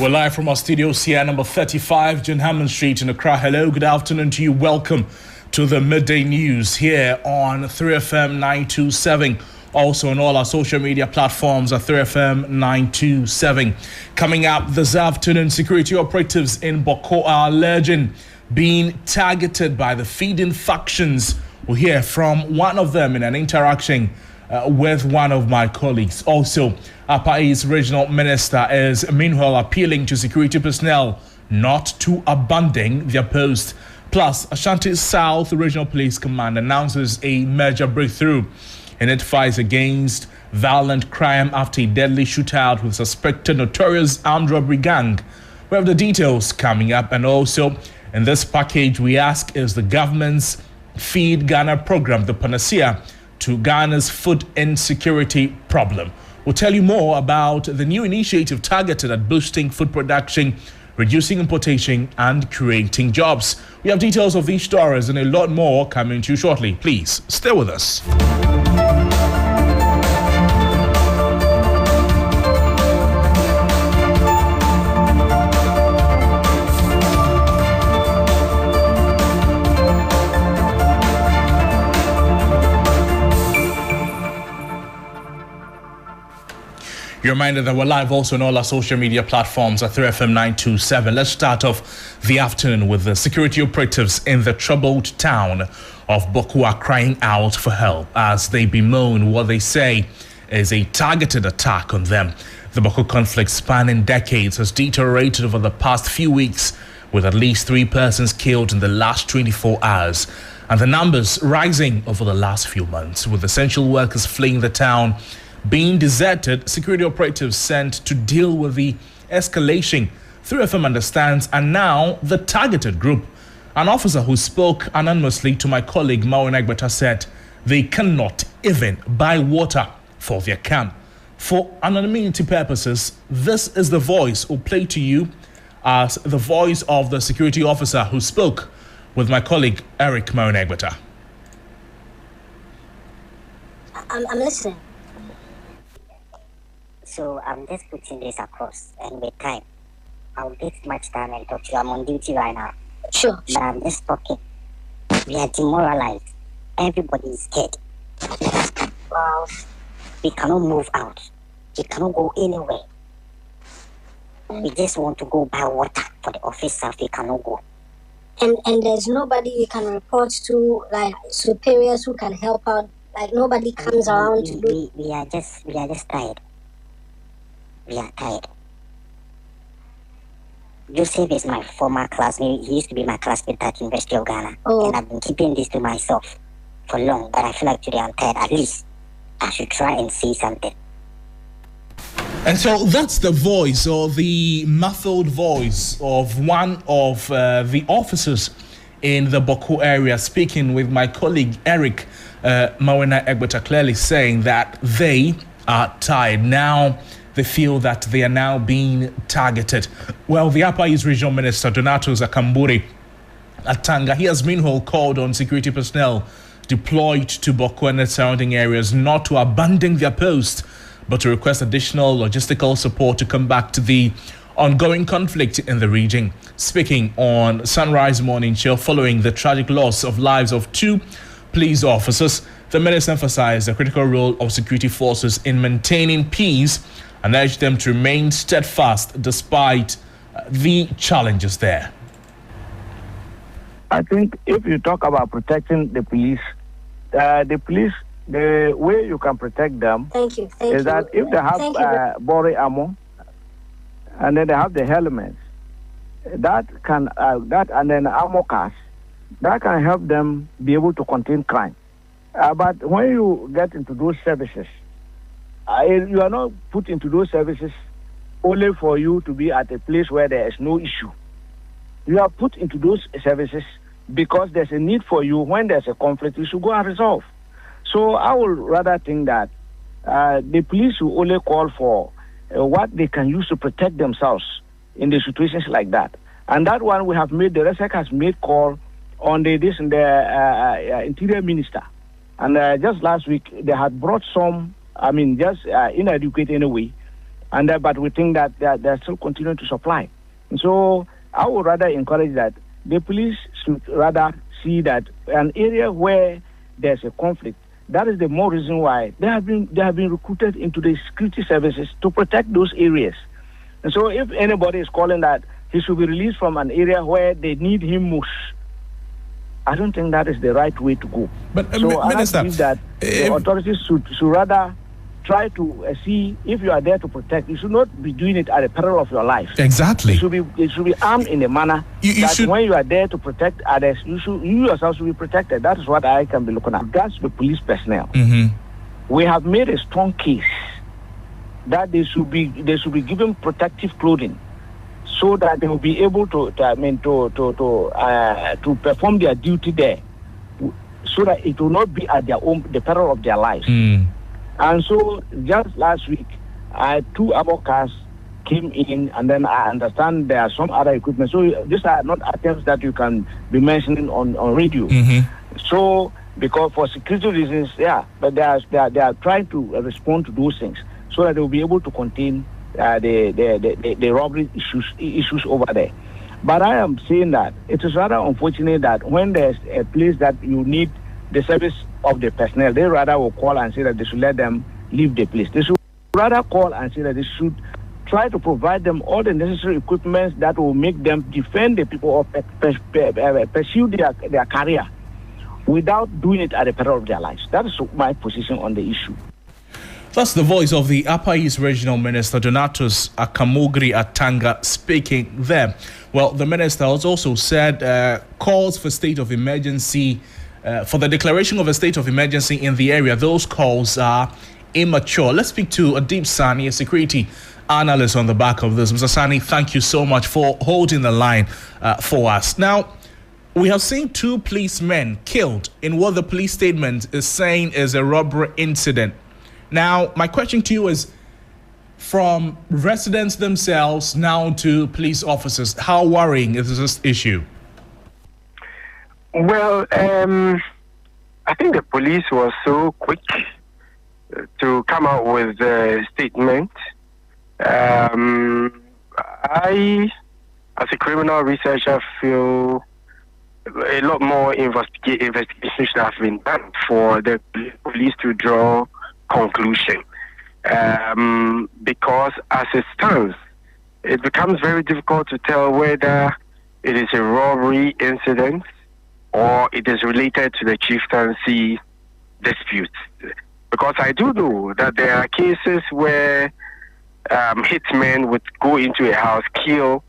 We're live from our studios here, number 35, John Hammond Street in Accra. Hello, good afternoon to you. Welcome to the Midday News here on 3FM 927. Also on all our social media platforms at 3FM 927. Coming up this afternoon, security operatives in Boko are alleging being targeted by the feeding factions. We'll hear from one of them in an interaction with one of my colleagues. Also, Upper East Regional Minister is meanwhile appealing to security personnel not to abandon their post. Plus, Ashanti South Regional Police Command announces a major breakthrough in its fight against violent crime after a deadly shootout with suspected notorious armed robbery gang. We have the details coming up, and also in this package we ask, is the government's Feed Ghana program the panacea to Ghana's food insecurity problem? We'll tell you more about the new initiative targeted at boosting food production, reducing importation, and creating jobs. We have details of these stories and a lot more coming to you shortly. Please stay with us. You're reminded that we're live also on all our social media platforms at 3FM 927. Let's start off the afternoon with the security operatives in the troubled town of Bokua crying out for help as they bemoan what they say is a targeted attack on them. The Boko conflict, spanning decades, has deteriorated over the past few weeks, with at least 3 persons killed in the last 24 hours, and the numbers rising over the last few months, with essential workers fleeing the town being deserted. Security operatives sent to deal with the escalation. 3FM understands, and now the targeted group. An officer who spoke anonymously to my colleague Mawin Egbeta said they cannot even buy water for their camp. For anonymity purposes, this is the voice we'll play to you as the voice of the security officer who spoke with my colleague Eric Mawin Egbeta. I'm listening. So I'm just putting this across, and with time, I'll take much time and talk to you. I'm on duty right now. Sure. But I'm just talking. We are demoralized. Everybody is scared. Wow. We cannot move out. We cannot go anywhere. We just want to go buy water for the officers. We cannot go. And there's nobody you can report to, like superiors who can help out. Like nobody comes around to do. We are just tired. We are tired. Joseph is my former classmate. He used to be my classmate at University of Ghana. Oh. And I've been keeping this to myself for long. But I feel like today I'm tired. At least I should try and say something. And so that's the voice, or the muffled voice, of one of the officers in the Boko area, speaking with my colleague Eric Mawin Egbeta, clearly saying that they are tired. Now they feel that they are now being targeted. Well, the Upper East Regional Minister, Donato Zakamburi Atanga, he has meanwhile called on security personnel deployed to Boko and its surrounding areas not to abandon their post, but to request additional logistical support to come back to the ongoing conflict in the region. Speaking on Sunrise Morning Show following the tragic loss of lives of 2 police officers, the minister emphasized the critical role of security forces in maintaining peace and urged them to remain steadfast despite the challenges there. I think if you talk about protecting the police, the way you can protect them is that if they have body armor and then they have the helmets, that and then armor cars, that can help them be able to contain crime. But when you get into those services, you are not put into those services only for you to be at a place where there is no issue. You are put into those services because there's a need for you. When there's a conflict, you should go and resolve. So I would rather think that the police will only call for what they can use to protect themselves in the situations like that. And that one we have made, the RESEC has made call on the Interior Minister. And just last week, they had brought some, just inadequate anyway, but we think that they're still continuing to supply. And so I would rather encourage that the police should rather see that an area where there's a conflict, that is the more reason why they have been recruited into the security services to protect those areas. And so if anybody is calling that he should be released from an area where they need him most, I don't think that is the right way to go. But so Minister, I believe that the authorities should rather try to see if you are there to protect. You should not be doing it at the peril of your life. Exactly. It should be armed in a manner that when you are there to protect others, you yourself should be protected. That is what I can be looking at. That's the police personnel. Mm-hmm. We have made a strong case that they should be given protective clothing, so that they will be able to perform their duty there, so that it will not be at the peril of their lives. And so just last week, 2 armor cars came in, and then I understand there are some other equipment. So these are not items that you can be mentioning on radio. Mm-hmm. So because for security reasons, but they are trying to respond to those things so that they will be able to contain the robbery issues over there. But I am saying that it is rather unfortunate that when there's a place that you need the service of the personnel, they rather will call and say that they should let them leave the place. They should rather call and say that they should try to provide them all the necessary equipment that will make them defend the people or pursue their career without doing it at the peril of their lives. That is my position on the issue. That's the voice of the Upper East Regional Minister, Donatus Akamogri Atanga, speaking there. Well, the minister has also said calls for state of emergency, for the declaration of a state of emergency in the area, those calls are immature. Let's speak to Adib Sani, a security analyst on the back of this. Mr. Sani, thank you so much for holding the line for us. Now, we have seen 2 policemen killed in what the police statement is saying is a robbery incident. Now, my question to you is, from residents themselves now to police officers, how worrying is this issue? Well, I think the police was so quick to come out with a statement. I, as a criminal researcher, feel a lot more investigation should have been done for the police to draw conclusion. Because as it stands, it becomes very difficult to tell whether it is a robbery incident or it is related to the chieftaincy dispute. Because I do know that there are cases where hitmen would go into a house, kill,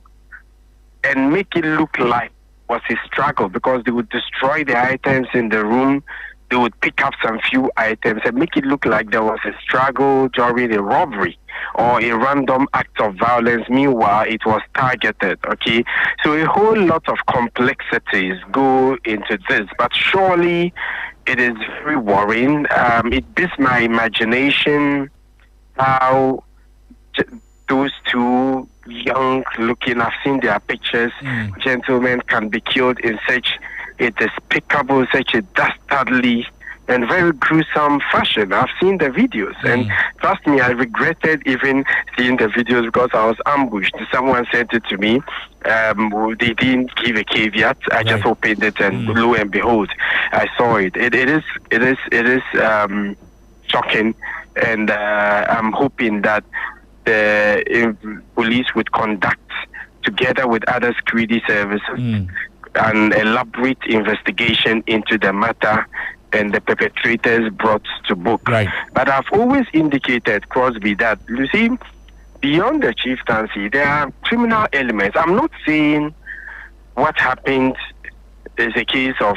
and make it look like it was a struggle, because they would destroy the items in the room. They would pick up some few items and make it look like there was a struggle during a robbery or a random act of violence. Meanwhile, it was targeted, okay? So a whole lot of complexities go into this, but surely it is very worrying. It beats my imagination how those 2 young looking, I've seen their pictures, gentlemen can be killed in such a despicable, such a dastardly and very gruesome fashion. I've seen the videos, and trust me, I regretted even seeing the videos because I was ambushed. Someone sent it to me. They didn't give a caveat. I just opened it, and lo and behold, I saw it. It is shocking, and I'm hoping that the police would conduct, together with other security services, an elaborate investigation into the matter and the perpetrators brought to book. Right. But I've always indicated, Crosby, that, you see, beyond the chieftaincy, there are criminal elements. I'm not saying what happened is a case of,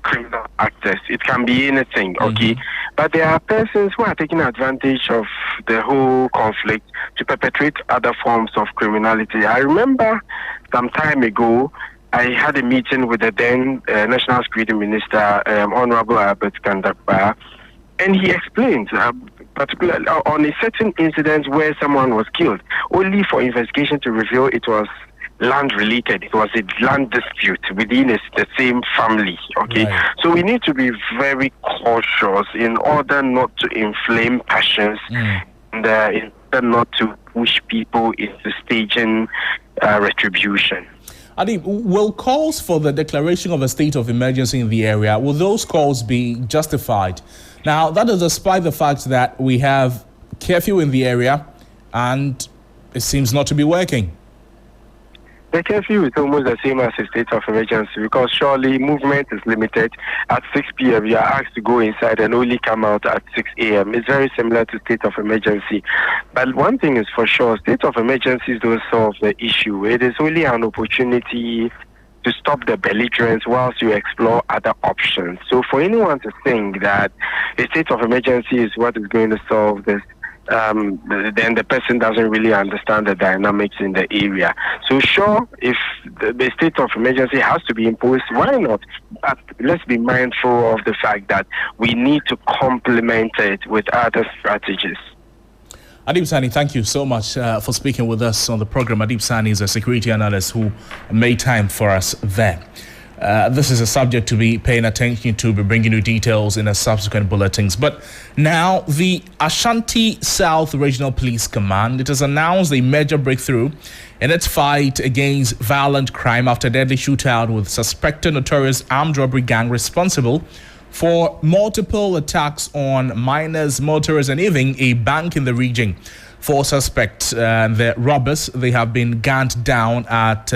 criminal actors. It can be anything, okay? But there are persons who are taking advantage of the whole conflict to perpetrate other forms of criminality. I remember some time ago, I had a meeting with the then National Security Minister, Honorable Albert Kandakba, and he explained, particularly on a certain incident where someone was killed, only for investigation to reveal it was land-related. It was a land dispute within the same family, okay? Right. So we need to be very cautious in order not to inflame passions and in order not to push people into staging retribution. Adi, will calls for the declaration of a state of emergency in the area, will those calls be justified? Now, that is despite the fact that we have curfew in the area and it seems not to be working. The curfew is almost the same as a state of emergency because surely movement is limited. At 6 p.m. you are asked to go inside and only come out at 6 a.m. It's very similar to state of emergency. But one thing is for sure, state of emergencies don't solve the issue. It is only an opportunity to stop the belligerence whilst you explore other options. So for anyone to think that a state of emergency is what is going to solve this, then the person doesn't really understand the dynamics in the area. So sure, if the state of emergency has to be imposed, why not? But let's be mindful of the fact that we need to complement it with other strategies. Adib Sani, thank you so much for speaking with us on the program. Adib Sani is a security analyst who made time for us there. This is a subject to be paying attention to, be bringing you details in a subsequent bulletins. But now, the Ashanti South Regional Police Command, it has announced a major breakthrough in its fight against violent crime after a deadly shootout with suspected notorious armed robbery gang responsible for multiple attacks on miners, motorists, and even a bank in the region. 4 suspects, the robbers, they have been gunned down at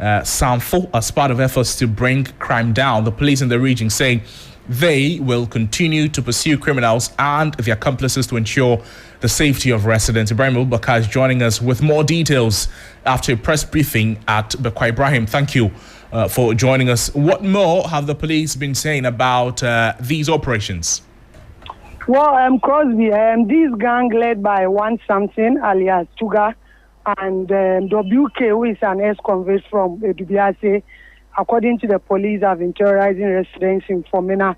Sanfo as part of efforts to bring crime down. The police in the region say they will continue to pursue criminals and the accomplices to ensure the safety of residents. Ibrahim Abubakar is joining us with more details after a press briefing at Bekwa. Ibrahim, thank you for joining us. What more have the police been saying about these operations? Well, Crosby, this gang led by one something alias Tuga and WK, who is an ex-convict from Edubiase, according to the police, have been terrorizing residents in Fomena,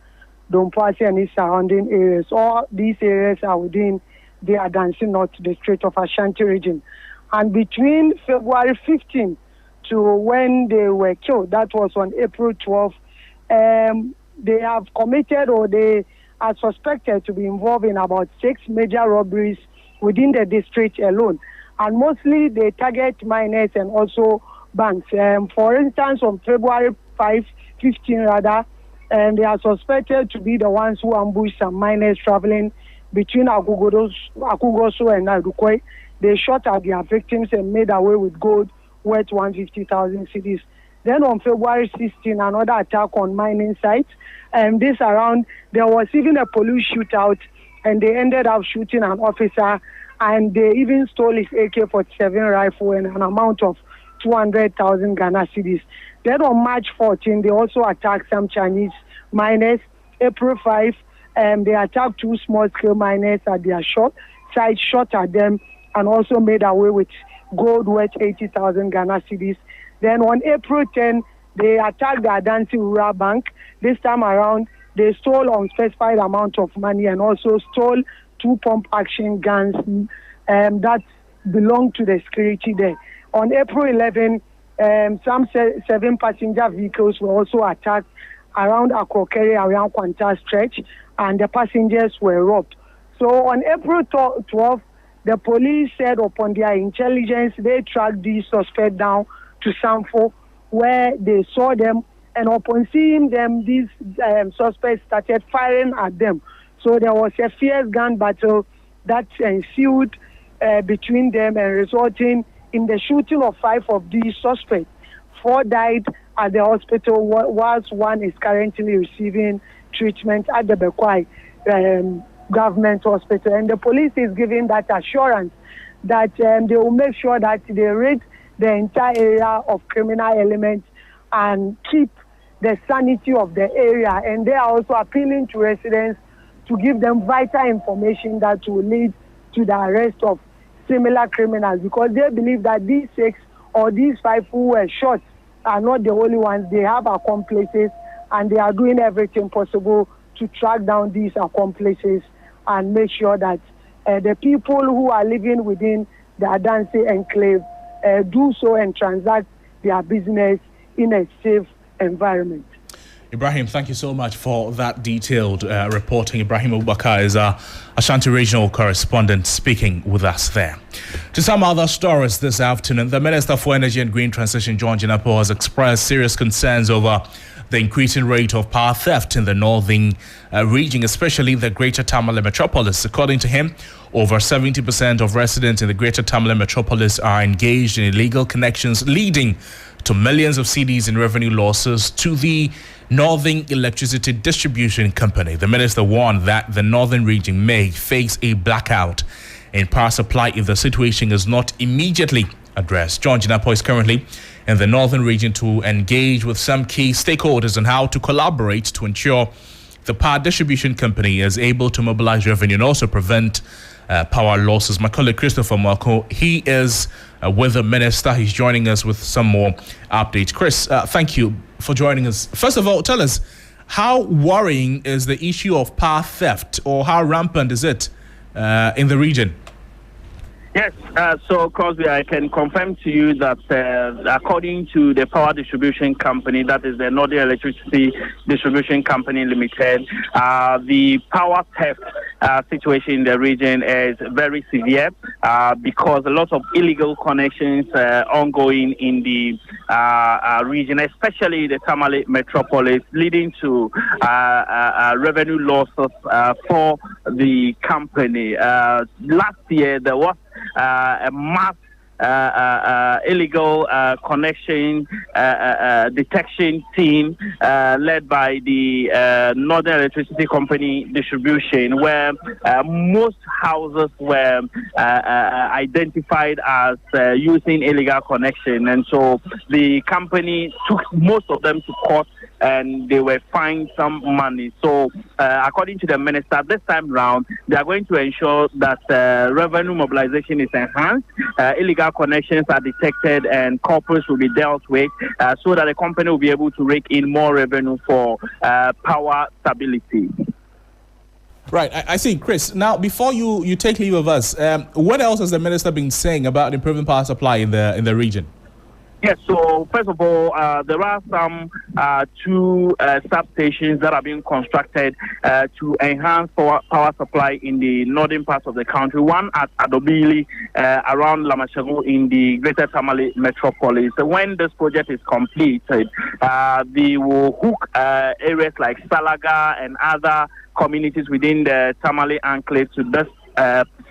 Dompasi, and its surrounding areas. All these areas are within the Adansi North district of Ashanti region. And between February 15 to when they were killed, that was on April 12, they have committed or they are suspected to be involved in about 6 major robberies within the district alone. And mostly they target miners and also banks. For instance, on February 15 they are suspected to be the ones who ambushed some miners traveling between Agugoso and Nadukwe. They shot at their victims and made away with gold worth 150,000 cedis. Then on February 16, another attack on mining sites. This around, there was even a police shootout, and they ended up shooting an officer, and they even stole his AK-47 rifle and an amount of 200,000 Ghana cedis. Then on March 14, they also attacked some Chinese miners. April 5, they attacked 2 small-scale miners at their site, shot at them, and also made away with gold worth 80,000 Ghana cedis. Then on April 10, they attacked the Adansi Rural Bank. This time around, they stole unspecified amount of money and also stole 2 pump-action guns that belonged to the security there. On April 11, some 7 passenger vehicles were also attacked around Akrokere, around Kwanta stretch, and the passengers were robbed. So on April 12, the police said upon their intelligence, they tracked these suspects down to Sanfo, where they saw them, and upon seeing them, these suspects started firing at them. So there was a fierce gun battle that ensued between them and resulting in the shooting of 5 of these suspects. 4 died at the hospital, whilst 1 is currently receiving treatment at the Bekwa government hospital. And the police is giving that assurance that they will make sure that they rid the entire area of criminal elements and keep the sanity of the area. And they are also appealing to residents to give them vital information that will lead to the arrest of similar criminals, because they believe that these 6 or these 5 who were shot are not the only ones. They have accomplices, and they are doing everything possible to track down these accomplices and make sure that the people who are living within the Adansi enclave do so and transact their business in a safe environment. Ibrahim, thank you so much for that detailed reporting. Ibrahim Abubakar is our Ashanti regional correspondent speaking with us there. To some other stories this afternoon, the Minister for Energy and Green Transition, John Jinapor, has expressed serious concerns over the increasing rate of power theft in the northern region, especially the Greater Tamale metropolis. According to him, over 70% of residents in the Greater Tamale metropolis are engaged in illegal connections, leading to millions of cedis in revenue losses to the Northern Electricity Distribution Company. The minister warned that the northern region may face a blackout in power supply if the situation is not immediately addressed. John Jinapor is currently in the northern region to engage with some key stakeholders on how to collaborate to ensure the power distribution company is able to mobilize revenue and also prevent power losses. My colleague Christopher Marco, he is with the minister. He's joining us with some more updates. Chris, thank you for joining us. First of all, tell us, how worrying is the issue of power theft, or how rampant is it in the region? Yes, so Crosby, I can confirm to you that according to the power distribution company, that is the Northern Electricity Distribution Company Limited, the power theft situation in the region is very severe because a lot of illegal connections ongoing in the region, especially the Tamale metropolis, leading to revenue losses for the company. Last year, there was a mass illegal connection detection team led by the Northern Electricity Company Distribution, where most houses were identified as using illegal connection, and so the company took most of them to court and they were fined some money. So according to the minister, this time round they are going to ensure that revenue mobilization is enhanced, illegal connections are detected and culprits will be dealt with, so that the company will be able to rake in more revenue for power stability. Right, I see. Chris, now before you take leave of us, what else has the minister been saying about improving power supply in the region? Yes, so first of all, there are some two substations that are being constructed to enhance power supply in the northern parts of the country. One at Adobili, around Lamashego in the Greater Tamale metropolis. So when this project is completed, they will hook areas like Salaga and other communities within the Tamale enclave to this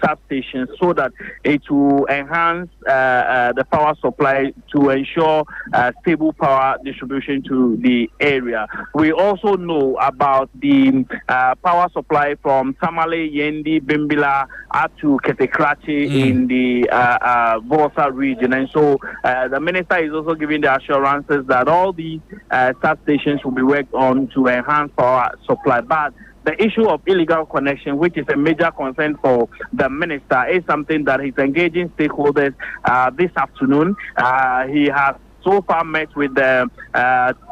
substation, so that it will enhance the power supply to ensure stable power distribution to the area. We also know about the power supply from Tamale, Yendi, Bimbila up to Ketekrachi in the Bosa region, and so the minister is also giving the assurances that all these substations will be worked on to enhance power supply. But the issue of illegal connection, which is a major concern for the minister, is something that he's engaging stakeholders this afternoon. He has so far met with the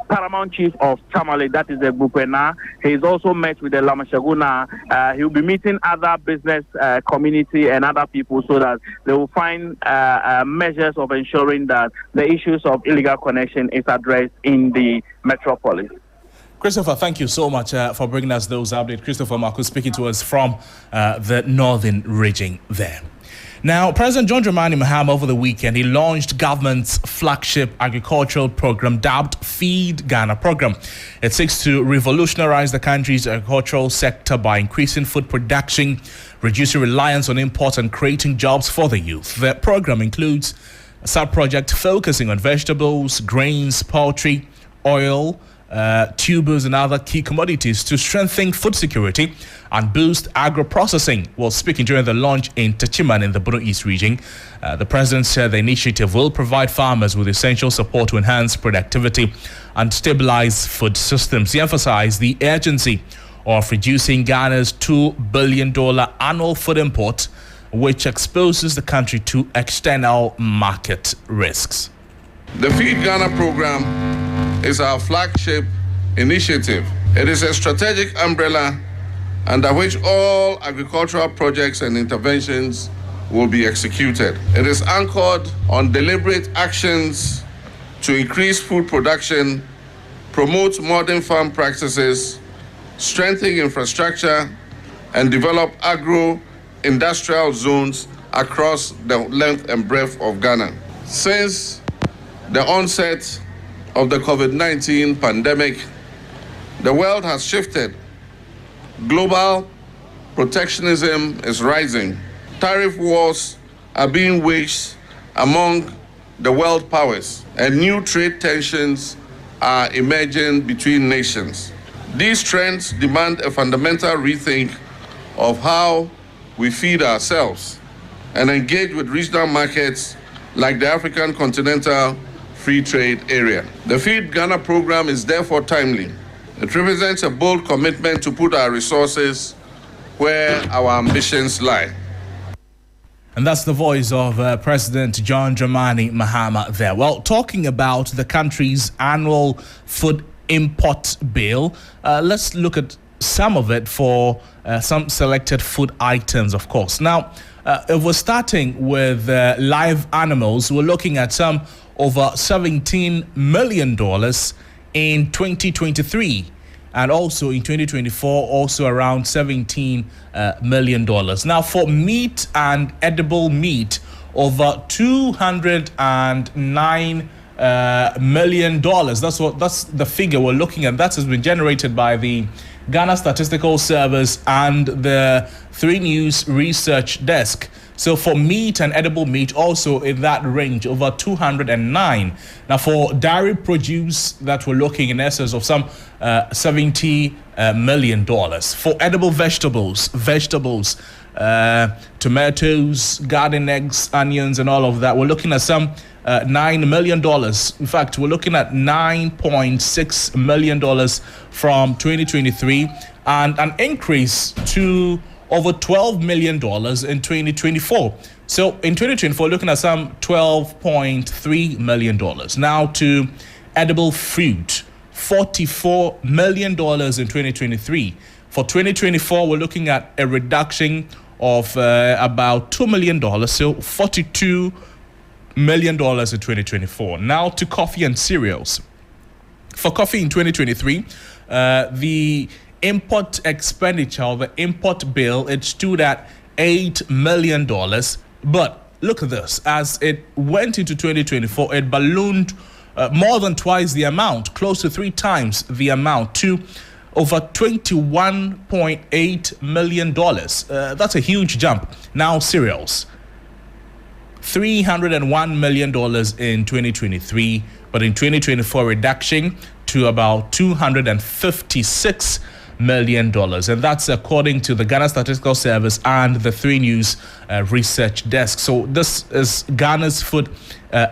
paramount chief of Tamale, that is the Bupena. He's also met with the Lamashaguna. He'll be meeting other business community and other people, so that they will find measures of ensuring that the issues of illegal connection is addressed in the metropolis. Christopher, thank you so much for bringing us those updates. Christopher Marcus speaking to us from the northern region there. Now, President John Dramani Mahama over the weekend, he launched government's flagship agricultural program dubbed Feed Ghana program. It seeks to revolutionize the country's agricultural sector by increasing food production, reducing reliance on imports and creating jobs for the youth. The program includes a sub-project focusing on vegetables, grains, poultry, oil, tubers and other key commodities to strengthen food security and boost agro-processing. While speaking during the launch in Techiman in the Bono East region, the president said the initiative will provide farmers with essential support to enhance productivity and stabilize food systems. He emphasized the urgency of reducing Ghana's $2 billion annual food import, which exposes the country to external market risks. The Feed Ghana program is our flagship initiative. It is a strategic umbrella under which all agricultural projects and interventions will be executed. It is anchored on deliberate actions to increase food production, promote modern farm practices, strengthen infrastructure, and develop agro-industrial zones across the length and breadth of Ghana. Since the onset of the COVID-19 pandemic, the world has shifted. Global protectionism is rising. Tariff wars are being waged among the world powers, and new trade tensions are emerging between nations. These trends demand a fundamental rethink of how we feed ourselves and engage with regional markets like the African Continental Free Trade Area. The Feed Ghana program is therefore timely. It represents a bold commitment to put our resources where our ambitions lie. And that's the voice of President John Dramani Mahama there. Well, talking about the country's annual food import bill, let's look at some of it for some selected food items, of course. Now, if we're starting with live animals, we're looking at some over $17 million in 2023. And also in 2024, also around $17 million. Now, for meat and edible meat, over $209 million. That's the figure we're looking at. That has been generated by the Ghana Statistical Service and the 3 News Research Desk. So for meat and edible meat, also in that range, over 209. Now for dairy produce, that we're looking in essence of some $70 million. For edible vegetables, tomatoes, garden eggs, onions, and all of that, we're looking at some $9 million. In fact, we're looking at $9.6 million from 2023, and an increase to over $12 million in 2024. So in 2024, looking at some $12.3 million. Now to edible fruit, $44 million in 2023. For 2024, we're looking at a reduction of about $2 million, so $42 million in 2024. Now to coffee and cereals. For coffee in 2023, the import expenditure of the import bill, it stood at $8 million. But look at this, as it went into 2024, it ballooned more than twice the amount, close to 3 times the amount, to over $21.8 million. That's a huge jump. Now cereals, $301 million in 2023, but in 2024 reduction to about $256 million, and that's according to the Ghana Statistical Service and the 3 News Research Desk. So this is Ghana's food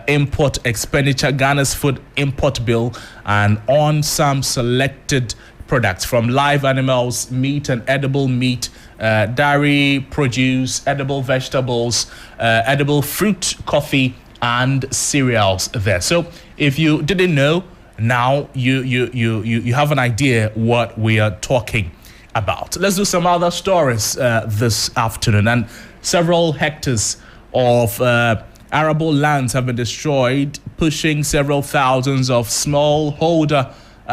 import expenditure, Ghana's food import bill, and on some selected products from live animals, meat and edible meat, dairy produce, edible vegetables, edible fruit, coffee, and cereals there. So if you didn't know, now you have an idea what we are talking about. Let's do some other stories this afternoon. And several hectares of arable lands have been destroyed, pushing several thousands of smallholder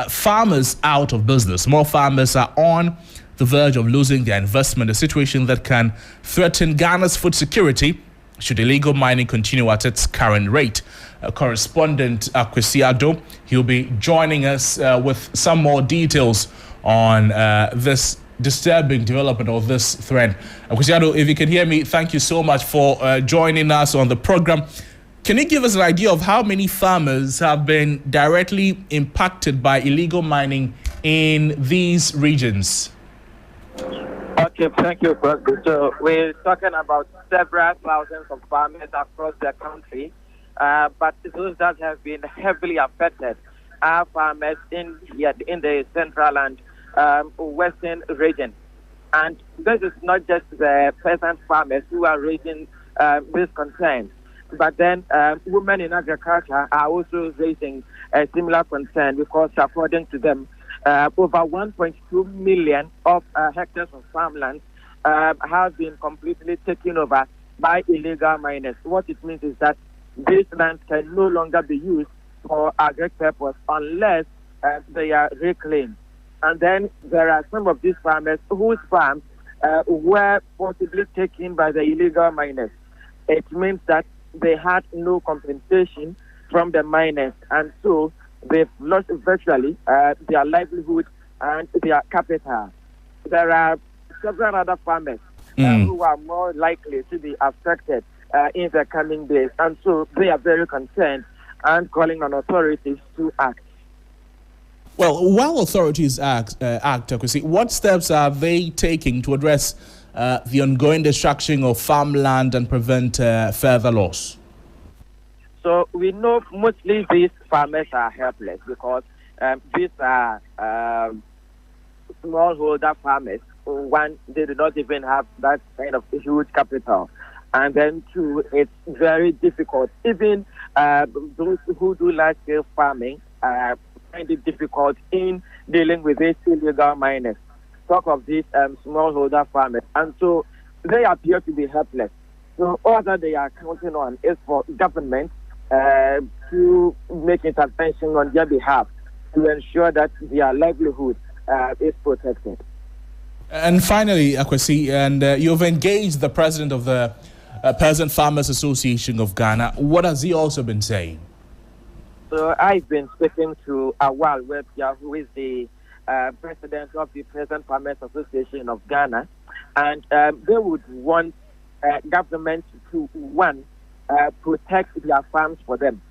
farmers out of business. More farmers are on the verge of losing their investment, a situation that can threaten Ghana's food security should illegal mining continue at its current rate. Correspondent Akwesiado, he'll be joining us with some more details on this disturbing development of this threat. Akwesiado, if you can hear me, thank you so much for joining us on the program. Can you give us an idea of how many farmers have been directly impacted by illegal mining in these regions? Okay, thank you, Crosby. So we're talking about several thousands of farmers across the country, but those that have been heavily affected are farmers in the central and western region. And this is not just the peasant farmers who are raising this concern, but then women in agriculture are also raising a similar concern, because according to them, over 1.2 million of hectares of farmland have been completely taken over by illegal miners. What it means is that these lands can no longer be used for agri purpose unless they are reclaimed. And then there are some of these farmers whose farms were possibly taken by the illegal miners. It means that they had no compensation from the miners, and so they've lost virtually their livelihood and their capital. There are several other farmers who are more likely to be affected in the coming days, and so they are very concerned and calling on authorities to act. Well, while authorities act, what steps are they taking to address the ongoing destruction of farmland and prevent further loss? So we know mostly these farmers are helpless because these are smallholder farmers. One, they do not even have that kind of huge capital. And then two, it's very difficult. Even those who do large-scale farming find it difficult in dealing with these illegal miners. Talk of these smallholder farmers. And so they appear to be helpless. So all that they are counting on is for government to make intervention on their behalf to ensure that their livelihood is protected. And finally, Akwasi, and you've engaged the president of the Peasant Farmers Association of Ghana. What has he also been saying? So I've been speaking to Awal Webia, who is the president of the Peasant Farmers Association of Ghana, and they would want government to, one, protect their farms for them,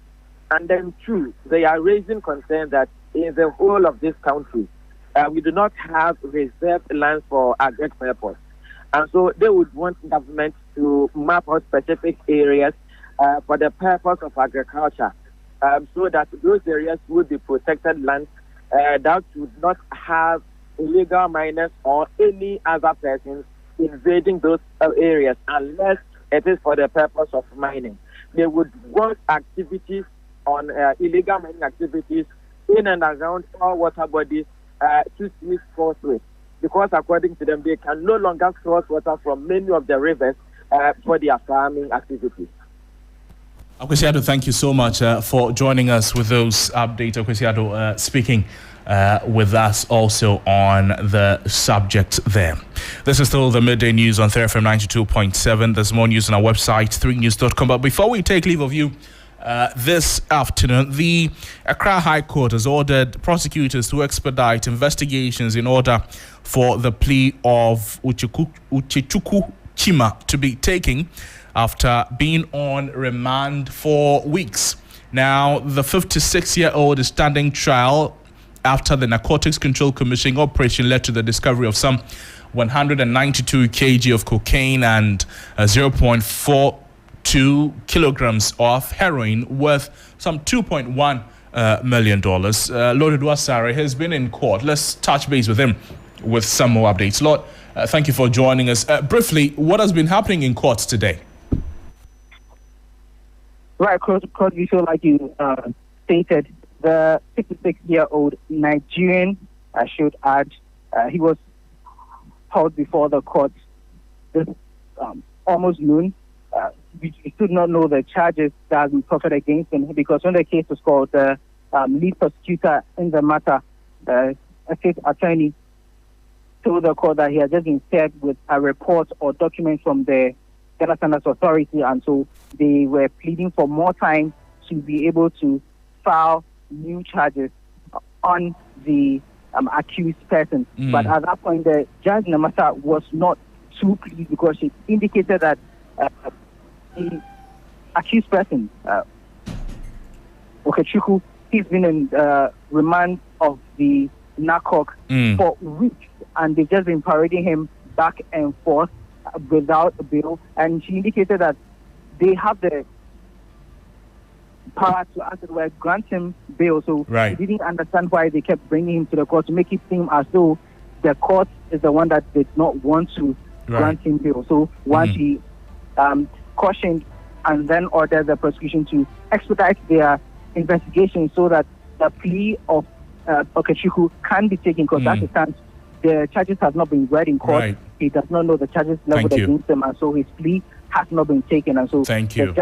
and then two, they are raising concern that in the whole of this country, we do not have reserved lands for agri purpose. And so they would want government to map out specific areas for the purpose of agriculture, so that those areas would be protected lands that would not have illegal miners or any other persons invading those areas unless it is for the purpose of mining. They would want activities on illegal mining activities in and around all water bodies to cease forthwith, because according to them, they can no longer source water from many of the rivers for their farming activities. Akwasiado, thank you so much for joining us with those updates. Akwasiado speaking with us also on the subject there. This is still the Midday News on 3FM 92.7. There's more news on our website, 3news.com. But before we take leave of you, this afternoon, the Accra High Court has ordered prosecutors to expedite investigations in order for the plea of Uchechukwu Chima to be taken after being on remand for weeks. Now, the 56-year-old is standing trial after the Narcotics Control Commission operation led to the discovery of some 192 kg of cocaine and 0.42 kilograms of heroin worth some $2.1 million. Lord Edwasare has been in court. Let's touch base with him with some more updates. Lord, thank you for joining us. Briefly, what has been happening in court today? Right, Crosby, so like you stated, the 56-year-old Nigerian, I should add, he was held before the court this almost noon. We did not know the charges that have been proffered against him, because when the case was called, the lead prosecutor in the matter, a state attorney, told the court that he had just been served with a report or document from the Ghana Standards Authority, and so they were pleading for more time to be able to file new charges on the accused person. But at that point, the judge in the matter was not too pleased, because she indicated that the accused person, Okechukwu, he's been in remand of the NACOC for weeks, and they've just been parading him back and forth without a bail. And she indicated that they have the power to, as it were, grant him bail. So she didn't understand why they kept bringing him to the court, to make it seem as though the court is the one that did not want to grant him bail. So once he cautioned and then ordered the prosecution to expedite their investigation so that the plea of Okechukwu can be taken, because at the time the charges have not been read in court. He does not know the charges leveled against him, and so his plea has not been taken. And so thank you.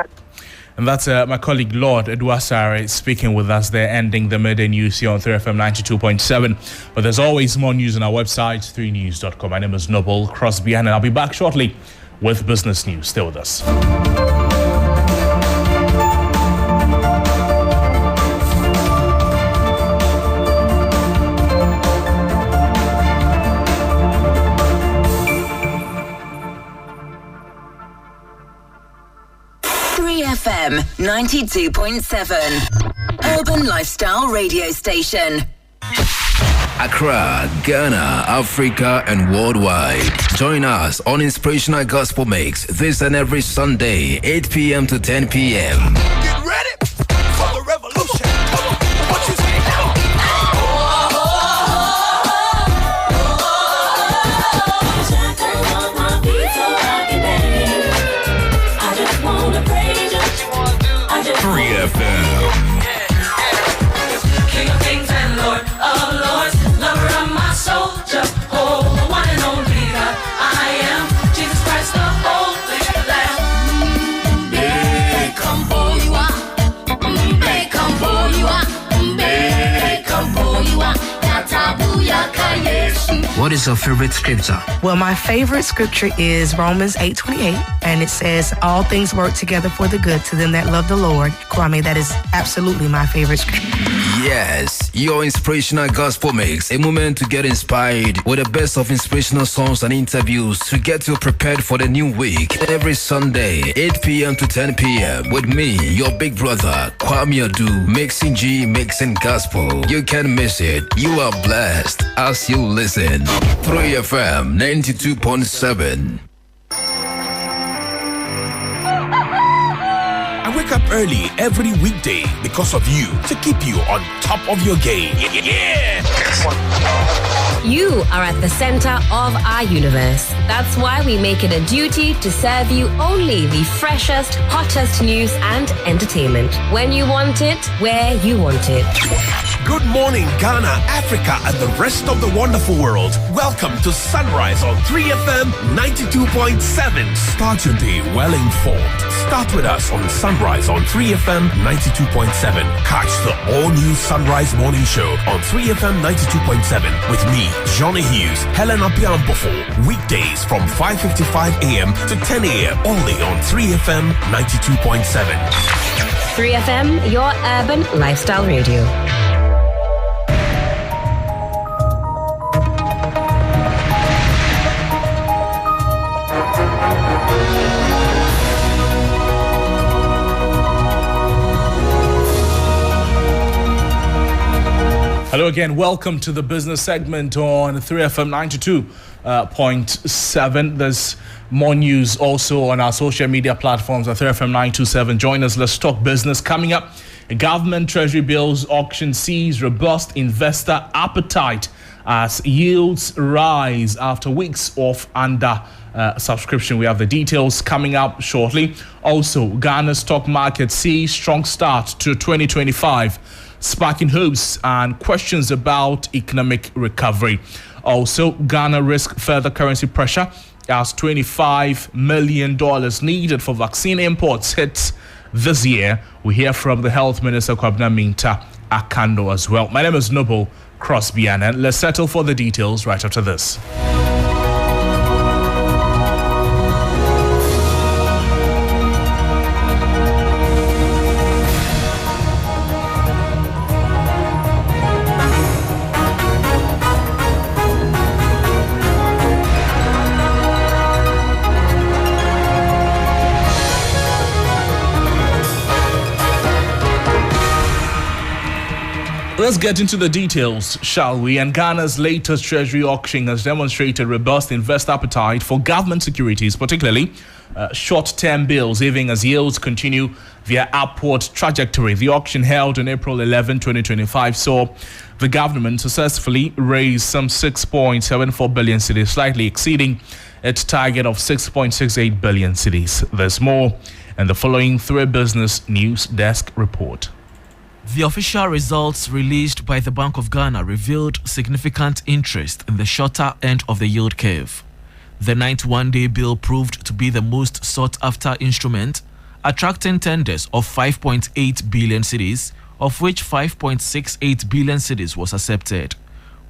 And that's my colleague Lord Edwasare speaking with us there, ending the midday news here on 3FM 92.7. But there's always more news on our website, 3news.com. My name is Noble Crosby Annan. I'll be back shortly with business news. Stay with us. FM 92.7 Urban Lifestyle Radio Station. Accra, Ghana, Africa, and worldwide. Join us on Inspirational Gospel Mix this and every Sunday, 8 p.m. to 10 p.m. Get ready for the revolution. What you say now? King of kings and Lord of lords, lover of my soul, Jehovah, one and only God. I am Jesus Christ, the Holy Lamb. Come for you are, come for you are, come for you are. What is your favorite scripture? Well, my favorite scripture is Romans 8:28, and it says, all things work together for the good to them that love the Lord. Kwame, that is absolutely my favorite scripture. Yes, your Inspirational Gospel Mix, a moment to get inspired with the best of inspirational songs and interviews to get you prepared for the new week. Every Sunday, 8 p.m. to 10 p.m. with me, your big brother, Kwame Adu, mixing G, mixing gospel. You can't miss it. You are blessed as you listen. 3FM 92.7. I wake up early every weekday because of you, to keep you on top of your game. Yeah! You are at the center of our universe. That's why we make it a duty to serve you only the freshest, hottest news and entertainment. When you want it, where you want it. Good morning, Ghana, Africa, and the rest of the wonderful world. Welcome to Sunrise on 3FM 92.7. Start your day well informed. Start with us on Sunrise on 3FM 92.7. Catch the all-new Sunrise Morning Show on 3FM 92.7 with me, Johnny Hughes, Helena Piambofo. Weekdays from 5:55 a.m. to 10 a.m. only on 3FM 92.7. 3FM, your urban lifestyle radio. Hello again. Welcome to the business segment on 3FM 92.7. There's more news also on our social media platforms at 3FM 927. Join us. Let's talk business. Coming up, a government treasury bills auction sees robust investor appetite as yields rise after weeks of under subscription. We have the details coming up shortly. Also, Ghana's stock market sees strong start to 2025. Sparking hopes and questions about economic recovery. Also, Ghana risks further currency pressure as $25 million needed for vaccine imports hits this year. We hear from the Health Minister, Kwabena Minta Akando, as well. My name is Noble Crosby Annan. Let's settle for the details right after this. Let's get into the details, shall we? And Ghana's latest treasury auction has demonstrated robust investor appetite for government securities, particularly short-term bills, even as yields continue their upward trajectory. The auction held on April 11, 2025, saw the government successfully raise some 6.74 billion cedis, slightly exceeding its target of 6.68 billion cedis. There's more in the following 3 Business News Desk report. The official results released by the Bank of Ghana revealed significant interest in the shorter end of the yield curve. The 91-day bill proved to be the most sought-after instrument attracting tenders of 5.8 billion cedis, of which 5.68 billion cedis was accepted.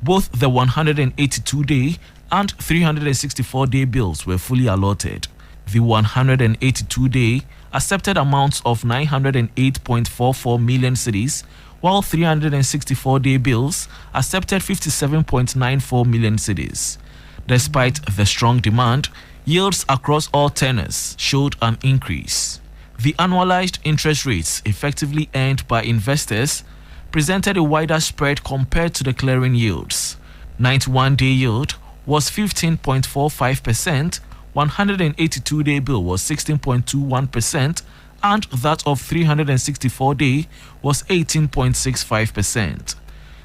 Both the 182-day and 364-day bills were fully allotted. The 182-day accepted amounts of 908.44 million cedis, while 364-day bills accepted 57.94 million cedis. Despite the strong demand, yields across all tenors showed an increase. The annualized interest rates effectively earned by investors presented a wider spread compared to the clearing yields. 91-day yield was 15.45%, 182-day bill was 16.21%, and that of 364-day was 18.65%.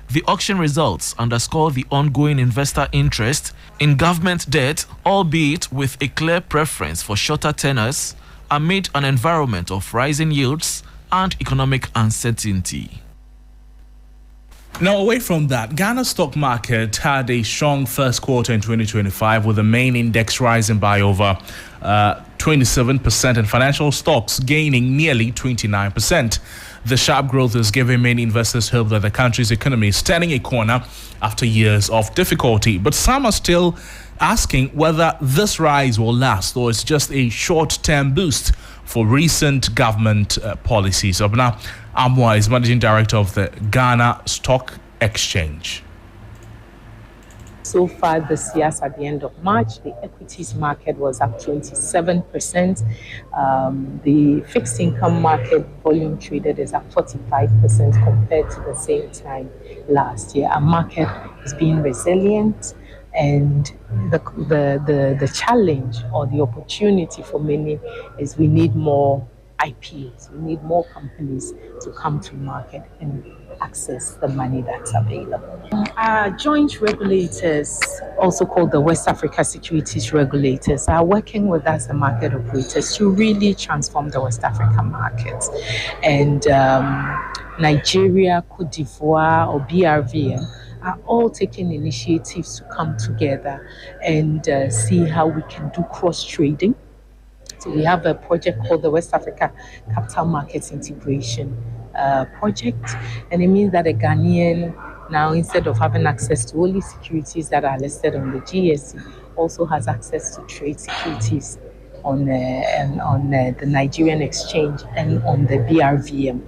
The auction results underscore the ongoing investor interest in government debt, albeit with a clear preference for shorter tenors amid an environment of rising yields and economic uncertainty. Now, away from that, Ghana's stock market had a strong first quarter in 2025, with the main index rising by over 27% and financial stocks gaining nearly 29%. The sharp growth is giving many investors hope that the country's economy is turning a corner after years of difficulty. But some are still asking whether this rise will last or it's just a short-term boost for recent government policies. Obna Amwa is Managing Director of the Ghana Stock Exchange. So far this year, at the end of March, the equities market was up 27%. The fixed income market volume traded is up 45% compared to the same time last year. Our market is being resilient, and the challenge or the opportunity for many is we need more IPOs. We need more companies to come to market and access the money that's available. Our joint regulators, also called the West Africa Securities Regulators, are working with us, the market operators, to really transform the West Africa market. And Nigeria, Cote d'Ivoire, or BRVM are all taking initiatives to come together and see how we can do cross-trading. So we have a project called the West Africa Capital Markets Integration project, and it means that a Ghanaian now, instead of having access to only securities that are listed on the GSE, also has access to trade securities on the Nigerian exchange and on the BRVM.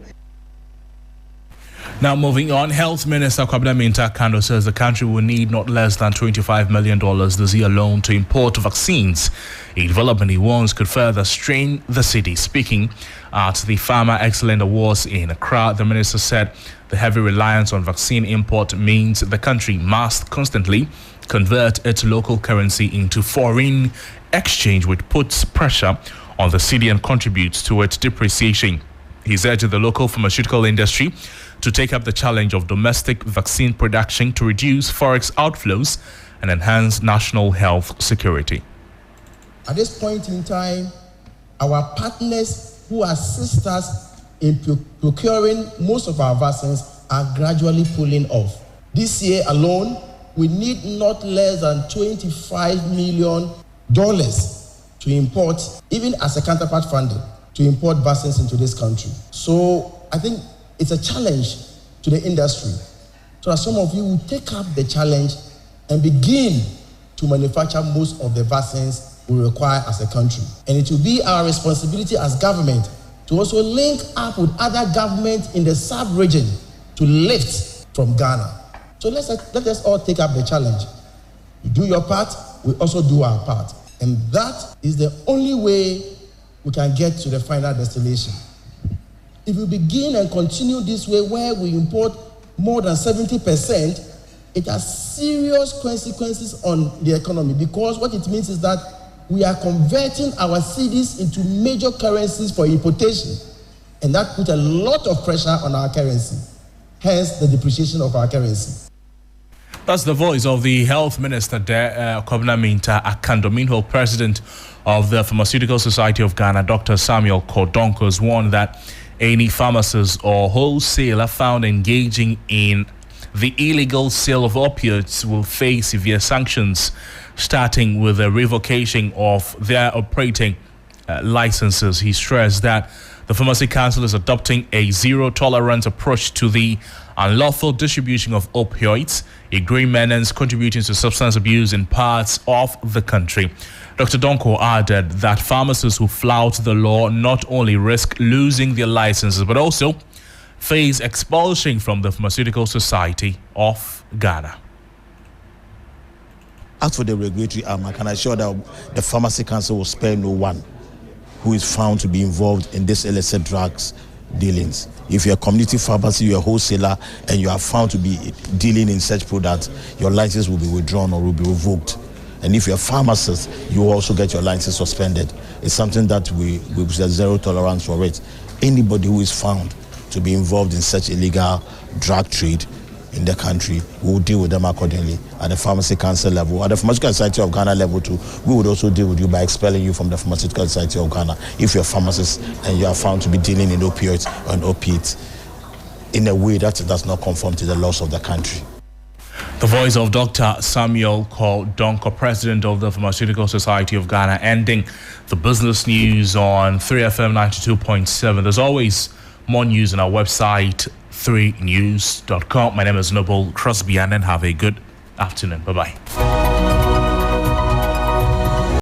Now, moving on, Health Minister Kwabena Mintah-Kando says the country will need not less than $25 million this year alone to import vaccines, a development he warns could further strain the city. Speaking at the Pharma Excellence Awards in Accra, the minister said the heavy reliance on vaccine import means the country must constantly convert its local currency into foreign exchange, which puts pressure on the cedi and contributes to its depreciation. He's urged the local pharmaceutical industry to take up the challenge of domestic vaccine production to reduce forex outflows and enhance national health security. At this point in time, our partners who assist us in procuring most of our vaccines are gradually pulling off. This year alone, we need not less than $25 million to import, even as a counterpart funding, to import vaccines into this country. So I think it's a challenge to the industry. So as some of you will take up the challenge and begin to manufacture most of the vaccines we require as a country. And it will be our responsibility as government to also link up with other governments in the sub-region to lift from Ghana. So let us all take up the challenge. You do your part, we also do our part. And that is the only way we can get to the final destination. If we begin and continue this way where we import more than 70%, it has serious consequences on the economy, because what it means is that we are converting our cedis into major currencies for importation, and that puts a lot of pressure on our currency, hence the depreciation of our currency. That's the voice of the health minister there, Kwabena Mintah-Kando. Meanwhile, president of the Pharmaceutical Society of Ghana, Dr. Samuel Kodonko, has warned that any pharmacist or wholesaler found engaging in the illegal sale of opioids will face severe sanctions, starting with the revocation of their operating licenses. He stressed that the Pharmacy Council is adopting a zero-tolerance approach to the unlawful distribution of opioids, a growing menace contributing to substance abuse in parts of the country. Dr. Donko added that pharmacists who flout the law not only risk losing their licenses but also face expulsion from the Pharmaceutical Society of Ghana. As for the regulatory arm, I can assure that the Pharmacy Council will spare no one who is found to be involved in this illicit drugs dealings. If you're a community pharmacy, you're a wholesaler, and you are found to be dealing in such products, your license will be withdrawn or will be revoked. And if you're a pharmacist, you will also get your license suspended. It's something that we have zero tolerance for it. Anybody who is found to be involved in such illegal drug trade in the country, we will deal with them accordingly at the Pharmacy Council level. At the Pharmaceutical Society of Ghana level too, we would also deal with you by expelling you from the Pharmaceutical Society of Ghana if you're a pharmacist and you are found to be dealing in opioids or in opiates in a way that does not conform to the laws of the country. The voice of Dr. Samuel Donko, president of the Pharmaceutical Society of Ghana, ending the business news on 3FM 92.7. There's always more news on our website, 3news.com. My name is Noble Crosby Annan. Have a good afternoon. Bye-bye.